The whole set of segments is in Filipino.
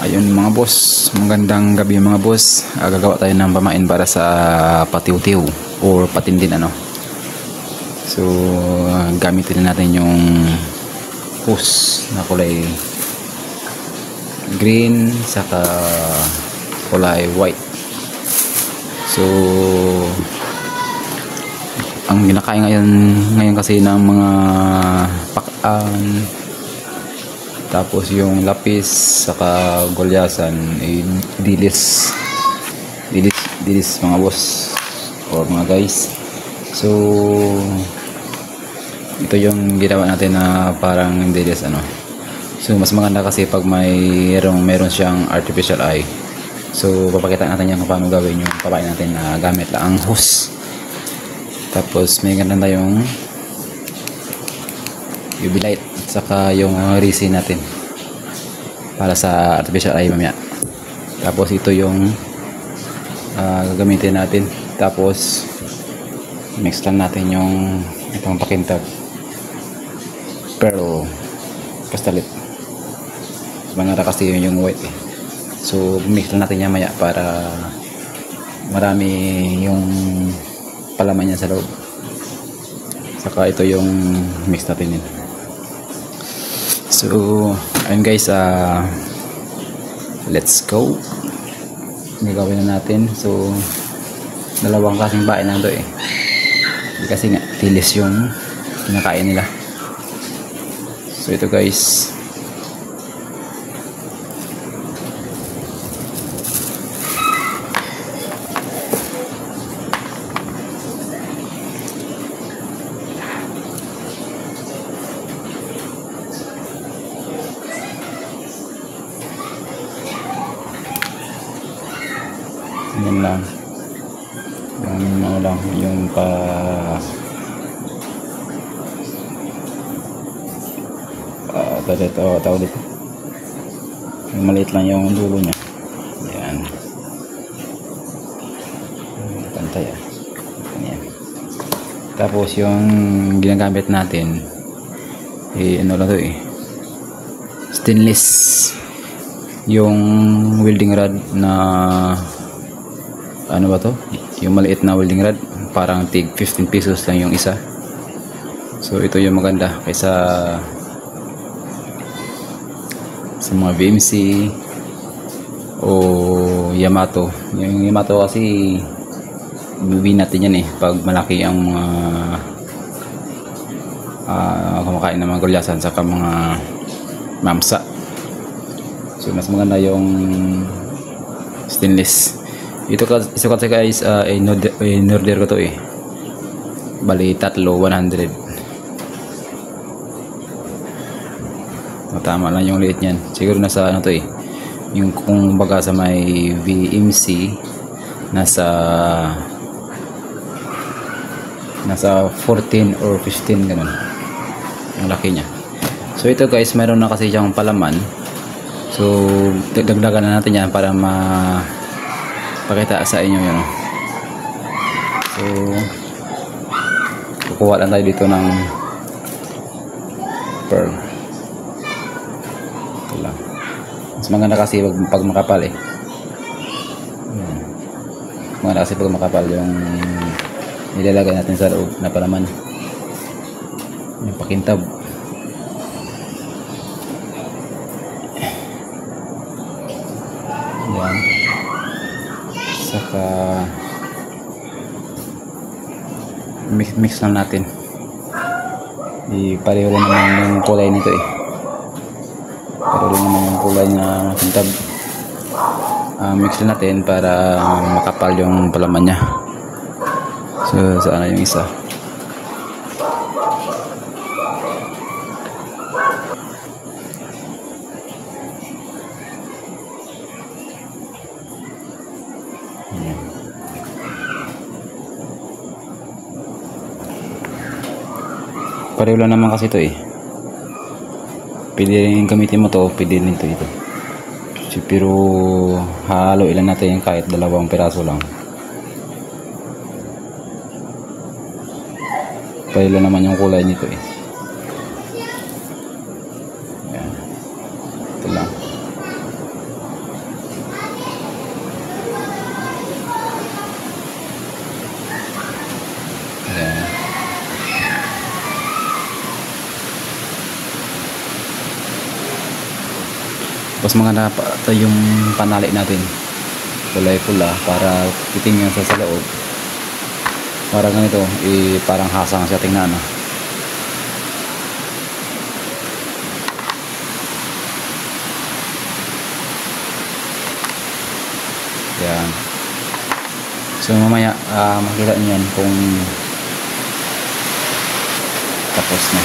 Ayun mga boss, magandang gabi mga boss. Gagawa tayo ng pamain para sa patiw-tiw or patindin ano. So gamitin natin yung hose na kulay green saka kulay white. So ang ginakain ngayon kasi ng mga pakaan, tapos yung lapis saka golyasan ay dilis mga boss or mga guys. So ito yung ginawa natin na parang dilis ano. So mas maganda kasi pag meron siyang artificial eye. So papakita natin yan kung paano gawin yung papain natin na gamit lang ang hose. Tapos may ganda tayong UV light saka yung resin natin para sa artificial eye mamaya. Tapos ito yung gagamitin natin. Tapos mix lang natin yung itong pakintab pearl castalit. Maganda kasi yung white eh. So mix lang natin yan maya para marami yung palaman niya sa loob. Saka ito yung mix natin yun. So ayun guys, let's go. Gagawin na natin. So dalawang kasing bain na ito eh, kasi nga tilis yung kinakain nila. So ito guys, yun lang yung tawag dito, yung maliit lang yung dulo niya. Yan, pantay yan. Tapos yung ginagamit natin ano lang to eh, stainless, yung welding rod na ano ba to, yung maliit na welding rod, parang tig 15 pesos lang yung isa. So ito yung maganda kaysa sa mga VMC o Yamato. Yung Yamato kasi bibili natin yan eh pag malaki ang mga kumakain ng mga gulyasan saka mga mamsa. So mas maganda yung stainless. Ito kasi guys, in-order ko to eh, bali tatlo 100. Tama lang yung liit niyan. Siguro nasa ano to eh, yung kung baga sa may VMC nasa 14 or 15 ganun ang laki niya. So ito guys, mayroon na kasi siyang palaman. So dagdagan na natin yan para pakita sa inyo yun. So kukuha lang tayo dito ng pearl. Ito lang. Mas maganda kasi pag makapal eh. Maganda kasi pag makapal yung nilalagay natin sa loob na palaman. Yung pakintab. Yan. Saka mix lang natin. Pareho lang naman yung kulay nito eh. Pareho lang naman yung kulay na pakintab. Mix lang natin para makapal yung palaman niya. So saan na yung isa? Pareho lang naman kasi ito eh. Pwede rin gamitin mo to, pwede rin ito. Pero halo ilan natin kahit 2 piraso lang. Pareho naman yung kulay nito eh. Yan. Ito lang. Tapos mga ito yung panali natin, kulay pula, para titingnan sa loob. Parang ganito, parang hasang siya tingnan, no? Yan. So mamaya makita niyo yan kung tapos na.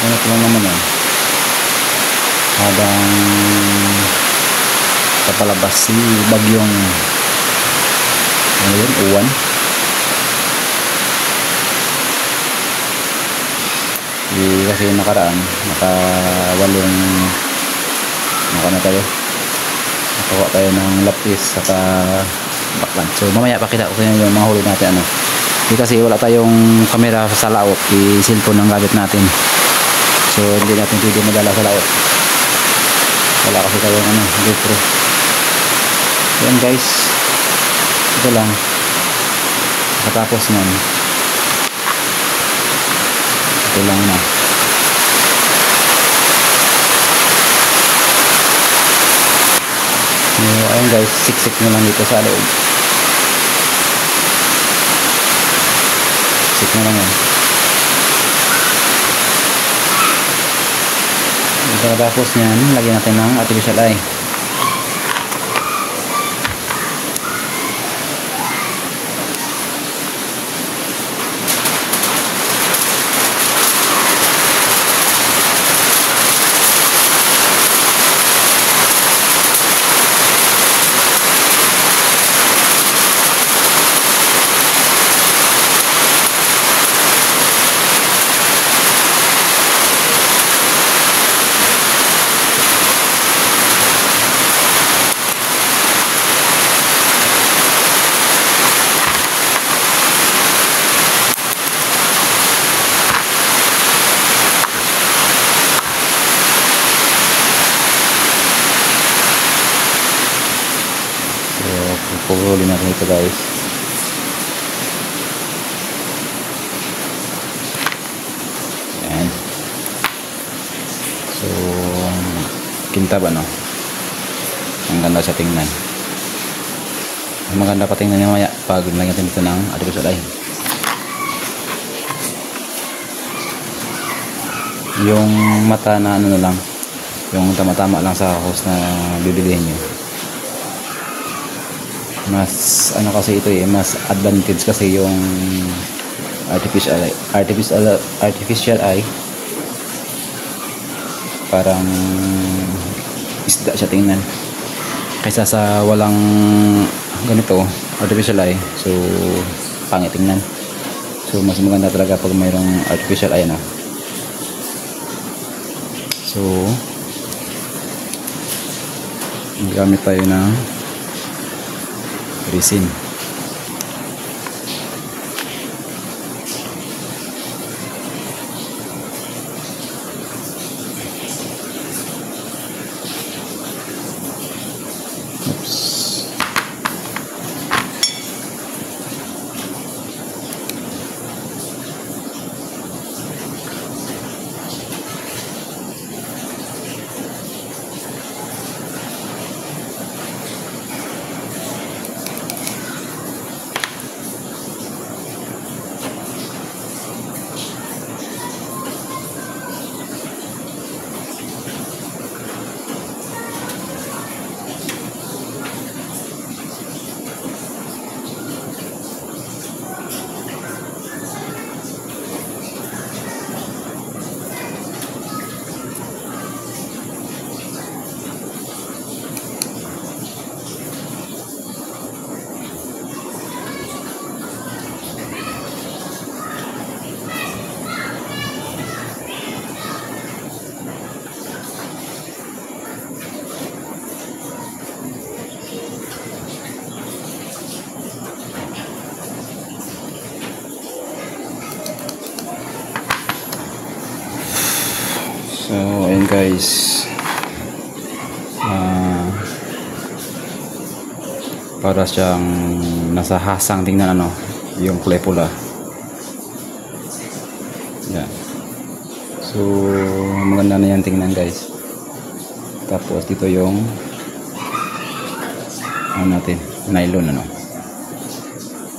Ano ko lang naman yan, habang papalabas si bagyong ano yun, uwan. Kasi nakaraan nakawalong nakakuha tayo ng lapis saka baklan. So mamaya pakita ko kayo yung mga huli natin, ano. Kasi wala tayong camera sa laot, cellphone ang gamit natin. So hindi natin pwede madala sa laot, wala kasi tayong GoPro. Yan guys, ito lang, katapos nun, ito lang na. So ayun guys, siksik na lang dito sa loob, siksik na lang yan. Pagkatapos nyan, lagyan natin ng artificial eye. Pupuli natin ito guys. Ayan. So kintab, ano, ang ganda sa tingnan. Maganda pa tingnan niya maya pag lagyan natin ito ng artificial eye. Yung mata na ano na lang, yung tama-tama lang sa hose na bibilihin nyo. Mas ano kasi ito mas advantage kasi yung artificial eye, parang isda siya tingnan kaysa sa walang ganito artificial eye. So pangit tingnan. So mas maganda talaga pag mayroong artificial eye, no? So gamit tayo ng resin. Oops. So ayun guys, para siyang nasa hasang tingnan, ano, yung kulay pula. Yan. So maganda na yan tingnan guys. Tapos dito yung ano natin, nylon ano.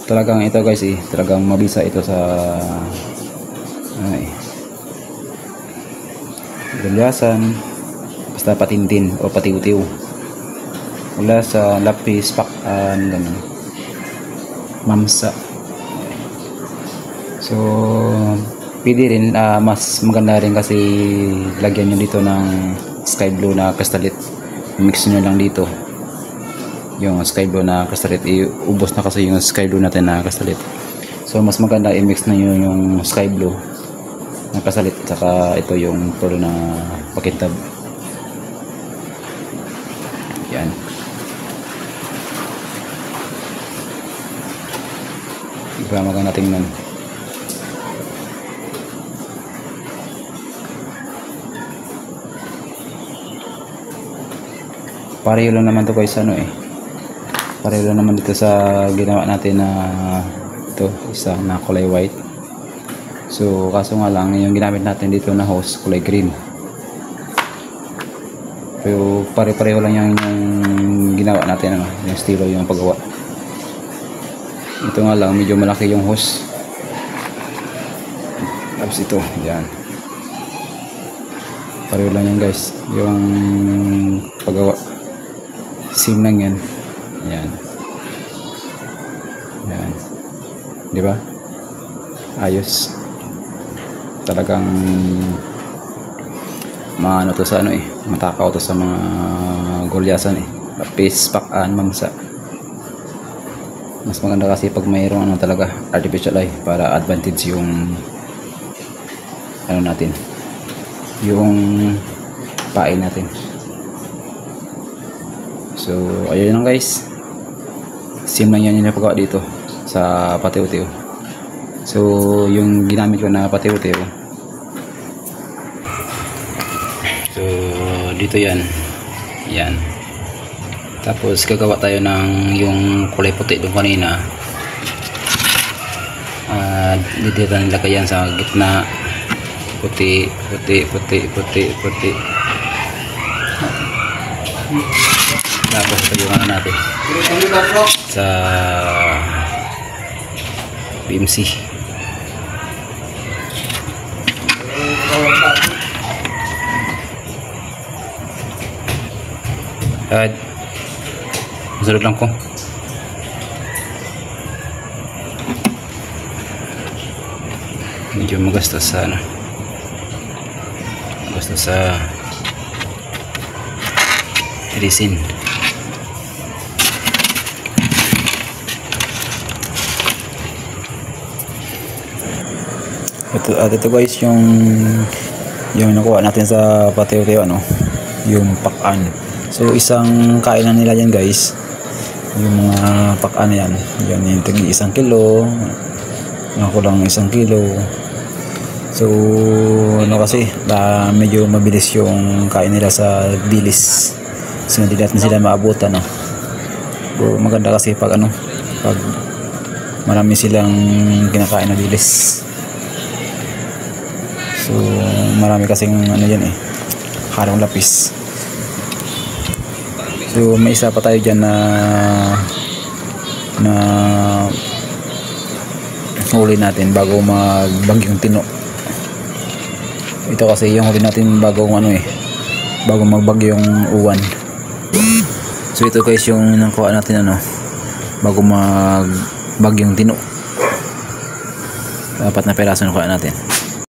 Talagang ito guys talagang mabisa ito sa gulyasan, basta patindin o patiw-tiw. Wala sa lapis, pakan, ganun. Mamsa. So pwede rin, mas maganda rin kasi lagyan nyo dito ng sky blue na kastalit. Mix nyo lang dito yung sky blue na kastalit. Ubos na kasi yung sky blue natin na kastalit. So mas maganda i-mix na nyo yung sky blue na kastalit saka ito yung puro na pakintab. Yan. Iba maganda tingnan. Pareho lang naman to guys pareho lang naman dito sa ginawa natin na ito, isa na kulay white. So kaso nga lang yung ginamit natin dito na hose kulay green. Pero pare-pareho lang yung ginawa natin yung estilo yung paggawa. Ito nga lang medyo malaki yung hose. Tapos ito, yan. Pareho lang yan guys yung paggawa. Same lang yan. Yan. Yan. Di ba? Ayos. Talagang maano to sa matakaw to sa mga gulyasan lapis, pakan, mamsa. Mas maganda kasi pag mayroong talaga artificial eye para advantage yung natin, yung pain natin. So ayun lang guys, same lang yan yung napagawa dito sa patiw-tiw. So yung ginamit ko na patiw-tiw, so dito yan. Tapos gagawa tayo ng yung kulay puti doon kanina. Dito tayo nilagay yan sa gitna, puti. Tapos ito yung natin sa PMC. Masunod lang ko. Medyo magastos sa resin. Ito guys yung nakuha natin sa patiw-tiw yung pakan. So isang kainan nila yan guys, yung mga pakan yan yung tagi 1 kilo, kulang 1 kilo. So kasi medyo mabilis yung kain nila sa bilis, so hindi natin sila maabutan So maganda kasi pag pag marami silang kinakain na bilis. So marami kasing yan halong lapis. So may isa pa tayo dyan na huli natin bago magbagyong Tino. Ito kasi yung huli natin bago bago magbagyong Uwan. So ito guys yung nakuha natin bago magbagyong Tino. 4 na peraso nakuha natin.